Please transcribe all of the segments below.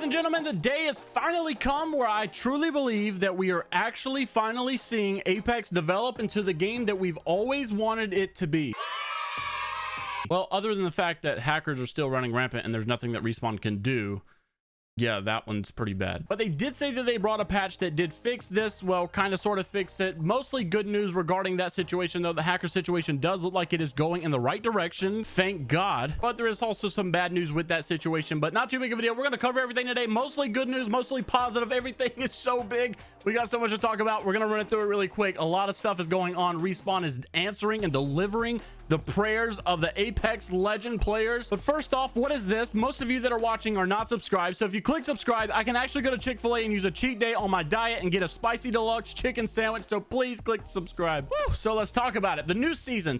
and gentlemen, the day has finally come where I truly believe that we are actually finally seeing Apex develop into the game that we've always wanted it to be. Well, other than the fact that hackers are still running rampant and there's nothing that Respawn can do. Yeah, that one's pretty bad. But they did say that they brought a patch that did fix this. Well, kind of sort of fix it. Mostly good news regarding that situation, though. The hacker situation does look like it is going in the right direction. Thank God. But there is also some bad news with that situation, but not too big of a deal. We're going to cover everything today. Mostly good news, mostly positive. Everything is so big. We got so much to talk about. We're going to run it through it really quick. A lot of stuff is going on. Respawn is answering and delivering the prayers of the Apex Legend players. But first off, what is this? Most of you that are watching are not subscribed. So if you click subscribe, I can actually go to Chick-fil-A and use a cheat day on my diet and get a spicy deluxe chicken sandwich. So please click subscribe. Woo! So let's talk about it. The new season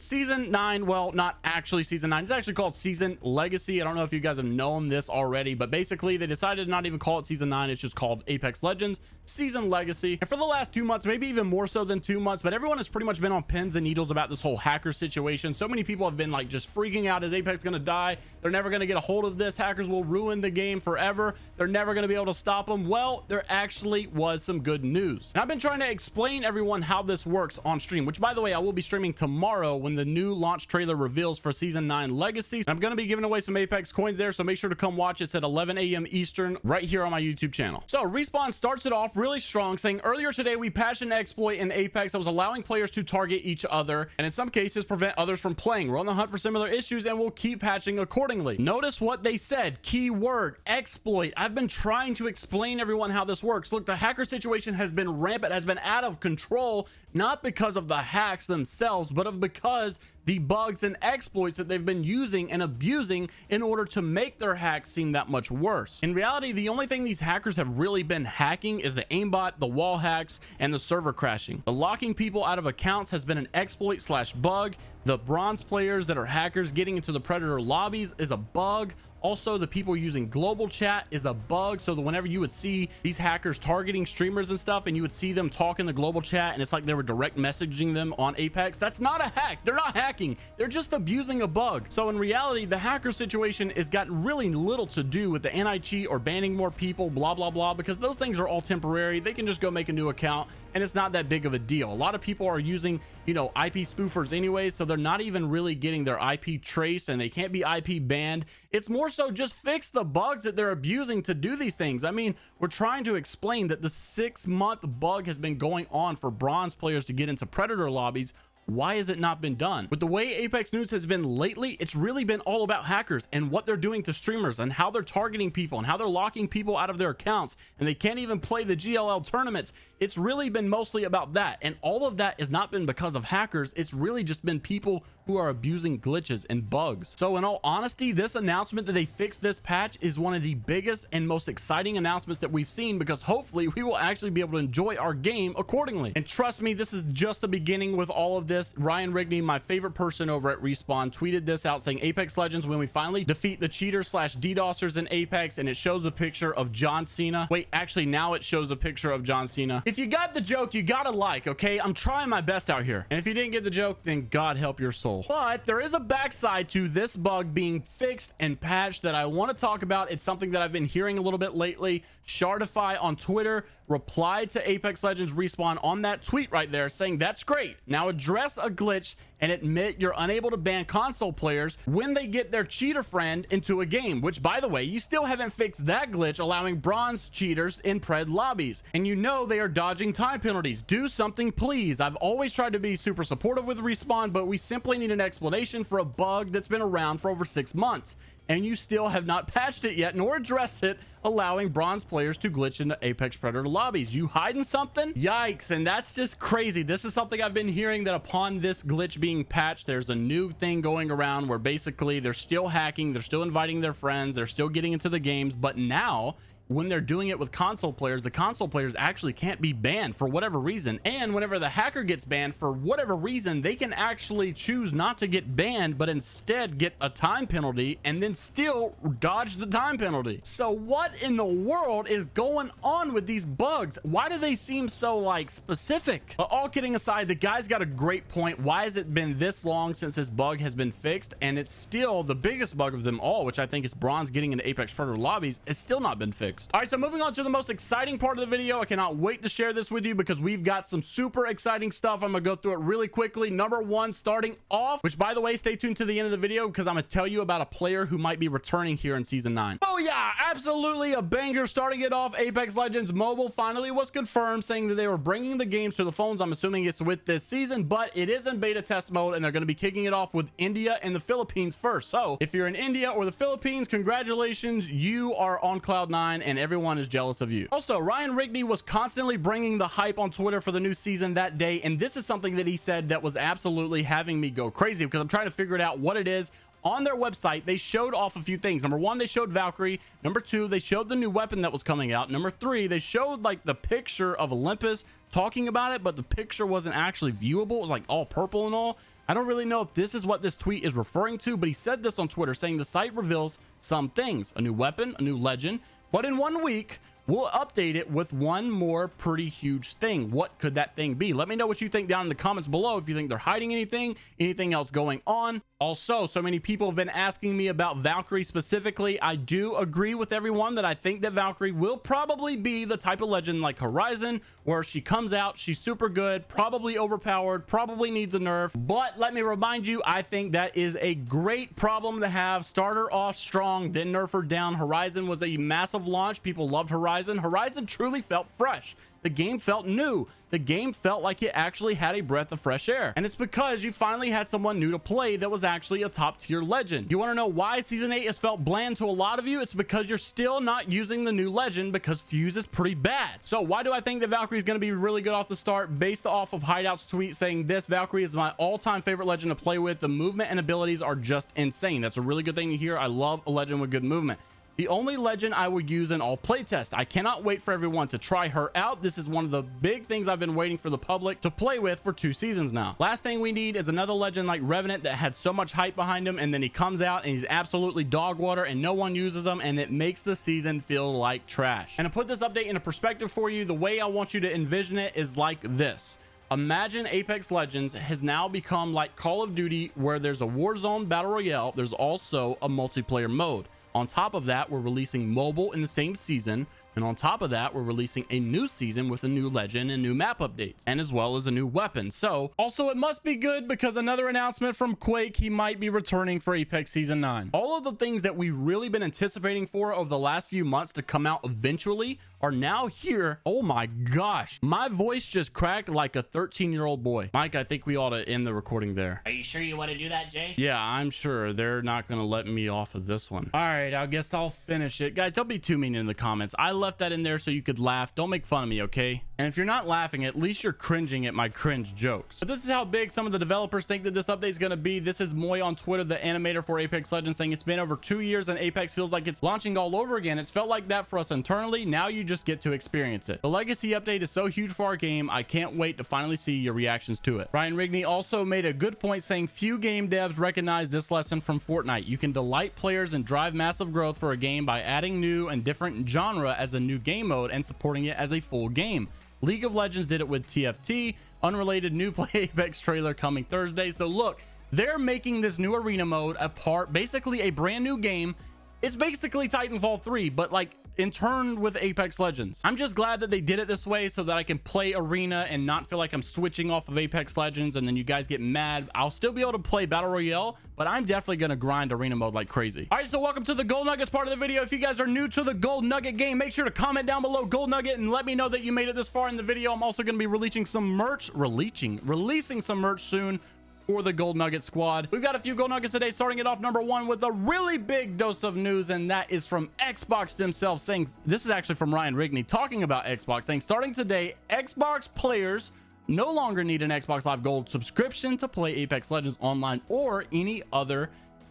9. Well, not actually season 9. It's actually called Season Legacy. I don't know if you guys have known this already, but basically they decided to not even call it season 9. It's just called Apex Legends Season Legacy. And for the last 2 months, maybe even more so than 2 months, but everyone has pretty much been on pins and needles about this whole hacker situation. So many people have been like just freaking out. Is Apex gonna die? They're never gonna get a hold of this. Hackers will ruin the game forever. They're never gonna be able to stop them. Well, there actually was some good news, and I've been trying to explain everyone how this works on stream, which by the way, I will be streaming tomorrow when the new launch trailer reveals for season 9 Legacy. And I'm gonna be giving away some Apex coins there, so make sure to come watch. It's at 11 a.m. Eastern right here on my YouTube channel. So Respawn starts it off really strong, saying earlier today we patched an exploit in Apex that was allowing players to target each other and in some cases prevent others from playing. We're on the hunt for similar issues and we'll keep patching accordingly. Notice what they said. Keyword exploit. I've been trying to explain everyone how this works. Look, the hacker situation has been rampant, has been out of control, not because of the hacks themselves, but because the bugs and exploits that they've been using and abusing in order to make their hacks seem that much worse. In reality, the only thing these hackers have really been hacking is the aimbot, the wall hacks, and the server crashing. The locking people out of accounts has been an exploit slash bug. The bronze players that are hackers getting into the predator lobbies is a bug. Also, the people using global chat is a bug. So that whenever you would see these hackers targeting streamers and stuff, and you would see them talk in the global chat, and it's like they were direct messaging them on Apex, that's not a hack. They're not hacking. They're just abusing a bug. So in reality, the hacker situation has got really little to do with the anti-cheat or banning more people, blah, blah, blah, because those things are all temporary. They can just go make a new account and it's not that big of a deal. A lot of people are using, you know, IP spoofers anyway, so they're not even really getting their IP traced and they can't be IP banned. It's more so just fix the bugs that they're abusing to do these things. I mean, we're trying to explain that the 6-month bug has been going on for bronze players to get into predator lobbies. Why has it not been done? With the way Apex news has been lately, it's really been all about hackers and what they're doing to streamers and how they're targeting people and how they're locking people out of their accounts and they can't even play the GLL tournaments. It's really been mostly about that, and all of that has not been because of hackers. It's really just been people who are abusing glitches and bugs. So in all honesty, this announcement that they fixed this patch is one of the biggest and most exciting announcements that we've seen, because hopefully we will actually be able to enjoy our game accordingly. And trust me, this is just the beginning with all of this. Ryan Rigney, my favorite person over at Respawn, tweeted this out saying Apex Legends, when we finally defeat the cheaters slash DDoSers in Apex, and it shows a picture of John Cena. Wait, actually now it shows a picture of John Cena. If you got the joke, you gotta like, okay? I'm trying my best out here. And if you didn't get the joke, then God help your soul. But there is a backside to this bug being fixed and patched that I want to talk about. It's something that I've been hearing a little bit lately. Shardify on Twitter replied to Apex Legends Respawn on that tweet right there saying, that's great. Now address a glitch and admit you're unable to ban console players when they get their cheater friend into a game, which by the way, you still haven't fixed that glitch allowing bronze cheaters in pred lobbies. And you know they are dodging time penalties. Do something, please. I've always tried to be super supportive with Respawn, but we simply need an explanation for a bug that's been around for over 6 months. And you still have not patched it yet, nor addressed it, allowing bronze players to glitch into Apex Predator lobbies. You hiding something? Yikes. And that's just crazy. This is something I've been hearing, that upon this glitch being patched, there's a new thing going around where basically they're still hacking, they're still inviting their friends, they're still getting into the games, but now when they're doing it with console players, the console players actually can't be banned for whatever reason. And whenever the hacker gets banned for whatever reason, they can actually choose not to get banned, but instead get a time penalty and then still dodge the time penalty. So what in the world is going on with these bugs? Why do they seem so like specific? But all kidding aside, the guy's got a great point. Why has it been this long since this bug has been fixed? And it's still the biggest bug of them all, which I think is bronze getting into Apex Predator lobbies, is still not been fixed. next. All right, so moving on to the most exciting part of the video. I cannot wait to share this with you because we've got some super exciting stuff. I'm gonna go through it really quickly. Number one, starting off, which by the way, stay tuned to the end of the video because I'm gonna tell you about a player who might be returning here in season 9. Oh yeah, absolutely a banger. Starting it off, Apex Legends Mobile finally was confirmed, saying that they were bringing the games to the phones. I'm assuming it's with this season, but it is in beta test mode, and they're going to be kicking it off with India and the Philippines first. So if you're in India or the Philippines, congratulations, you are on cloud 9 and everyone is jealous of you. Also, Ryan Rigney was constantly bringing the hype on Twitter for the new season that day, and this is something that he said that was absolutely having me go crazy because I'm trying to figure it out what it is. On their website, they showed off a few things. Number one, they showed Valkyrie. Number two, they showed the new weapon that was coming out. Number three, they showed like the picture of Olympus talking about it, but the picture wasn't actually viewable. It was like all purple and all. I don't really know if this is what this tweet is referring to, but he said this on Twitter, saying the site reveals some things: a new weapon, a new legend, but in 1 week, we'll update it with one more pretty huge thing. What could that thing be? Let me know what you think down in the comments below. If you think they're hiding anything else going on. Also, so many people have been asking me about Valkyrie specifically. I do agree with everyone that I think that Valkyrie will probably be the type of legend like Horizon, where she comes out, she's super good, probably overpowered, probably needs a nerf. But let me remind you, I think that is a great problem to have. Start her off strong, then nerf her down. Horizon was a massive launch. People loved Horizon. Horizon truly felt fresh. The game felt new. The game felt like it actually had a breath of fresh air. And it's because you finally had someone new to play that was actually a top tier legend. You want to know why season 8 has felt bland to a lot of you? It's because you're still not using the new legend because Fuse is pretty bad. So why do I think that Valkyrie is going to be really good off the start? Based off of Hideout's tweet saying this, Valkyrie is my all-time favorite legend to play with. The movement and abilities are just insane. That's a really good thing to hear. I love a legend with good movement. The only legend I would use in all playtest. I cannot wait for everyone to try her out. This is one of the big things I've been waiting for the public to play with for 2 seasons now. Last thing we need is another legend like Revenant that had so much hype behind him, and then he comes out and he's absolutely dog water and no one uses him, and it makes the season feel like trash. And to put this update into perspective for you, the way I want you to envision it is like this. Imagine Apex Legends has now become like Call of Duty, where there's a Warzone Battle Royale. There's also a multiplayer mode. On top of that, we're releasing mobile in the same season. And on top of that, we're releasing a new season with a new legend and new map updates, and as well as a new weapon. So also it must be good because another announcement from Quake, he might be returning for Apex Season 9. All of the things that we've really been anticipating for over the last few months to come out eventually are now here. Oh my gosh, my voice just cracked like a 13-year-old boy. Mike, I think we ought to end the recording there. Are you sure you want to do that, Jay? Yeah, I'm sure. They're not going to let me off of this one. All right, I guess I'll finish it. Guys, don't be too mean in the comments. I left that in there so you could laugh. Don't make fun of me, okay? And if you're not laughing, at least you're cringing at my cringe jokes. But this is how big some of the developers think that this update is going to be. This is Moy on Twitter, the animator for Apex Legends, saying it's been over 2 years and Apex feels like it's launching all over again. It's felt like that for us internally. Now you just get to experience it. The legacy update is so huge for our game. I can't wait to finally see your reactions to it. Ryan Rigney also made a good point, saying few game devs recognize this lesson from Fortnite. You can delight players and drive massive growth for a game by adding new and different genre as a new game mode and supporting it as a full game. League of Legends did it with TFT. Unrelated, new Play Apex trailer coming Thursday. So look, they're making this new arena mode a part, basically a brand new game. It's basically Titanfall 3, but like in turn with Apex Legends. I'm just glad that they did it this way so that I can play arena and not feel like I'm switching off of Apex Legends and then you guys get mad. I'll still be able to play Battle Royale, but I'm definitely going to grind arena mode like crazy. All right, so welcome to the Gold Nuggets part of the video. If you guys are new to the Gold Nugget game, make sure to comment down below Gold Nugget and let me know that you made it this far in the video. I'm also going to be releasing some merch, releasing some merch soon for the Gold Nugget squad. We've got a few Gold Nuggets today, starting it off number 1 with a really big dose of news, and that is from Xbox themselves, saying, this is actually from Ryan Rigney talking about Xbox, saying starting today, Xbox players no longer need an Xbox Live Gold subscription to play Apex Legends Online or any other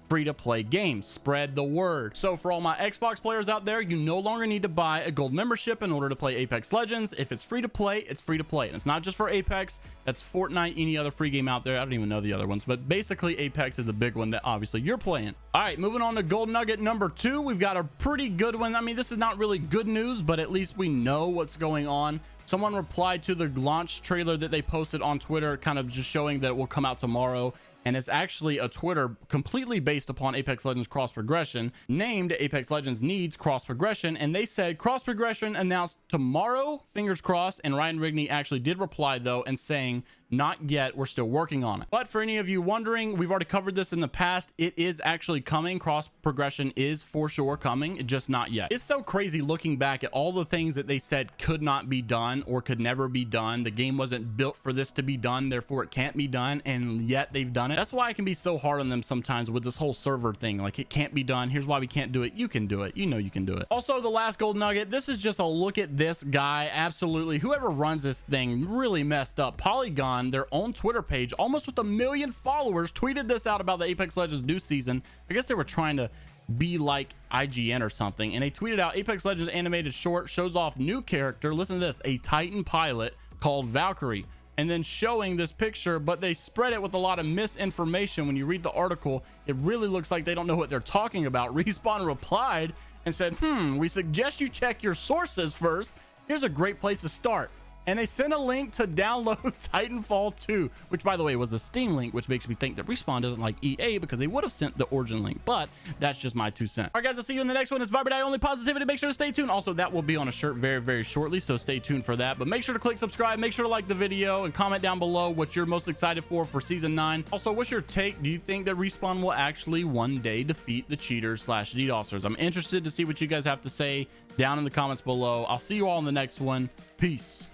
free-to-play games. Spread the word. So for all my Xbox players out there, you no longer need to buy a gold membership in order to play Apex Legends. If it's free to play, it's free to play. And it's not just for Apex. That's Fortnite, any other free game out there. I don't even know the other ones, but basically Apex is the big one that obviously you're playing. All right, moving on to Gold Nugget number 2. We've got a pretty good one. I mean, this is not really good news, but at least we know what's going on. Someone replied to the launch trailer that they posted on Twitter, kind of just showing that it will come out tomorrow. and it's actually a Twitter completely based upon Apex Legends cross progression, named Apex Legends Needs Cross Progression, and they said cross progression announced tomorrow, fingers crossed. And Ryan Rigney actually did reply though and saying, not yet, we're still working on it. But for any of you wondering, we've already covered this in the past. It is actually coming. Cross progression is for sure coming, just not yet. It's so crazy looking back at all the things that they said could not be done or could never be done. The game wasn't built for this to be done, therefore it can't be done, and yet they've done it. That's why I can be so hard on them sometimes with this whole server thing. Like, it can't be done. Here's why we can't do it. You can do it. You know you can do it. Also, the last gold nugget, this is just a look at this guy. Absolutely, whoever runs this thing really messed up. Polygon, their own Twitter page, almost with 1 million followers, tweeted this out about the Apex Legends new season. I guess they were trying to be like IGN or something, and they tweeted out, Apex Legends animated short shows off new character, listen to this, a Titan pilot called Valkyrie, and then showing this picture, but they spread it with a lot of misinformation. When you read the article, it really looks like they don't know what they're talking about. Respawn replied and said, we suggest you check your sources first. Here's a great place to start. And they sent a link to download Titanfall 2, which, by the way, was the Steam link, which makes me think that Respawn doesn't like EA because they would have sent the Origin link, but that's just my 2 cents. All right, guys, I'll see you in the next one. It's Viber Die Only Positivity. Make sure to stay tuned. Also, that will be on a shirt very, very shortly, so stay tuned for that. But make sure to click subscribe, make sure to like the video, and comment down below what you're most excited for Season 9. Also, what's your take? Do you think that Respawn will actually one day defeat the cheaters / DDoSers? I'm interested to see what you guys have to say down in the comments below. I'll see you all in the next one. Peace.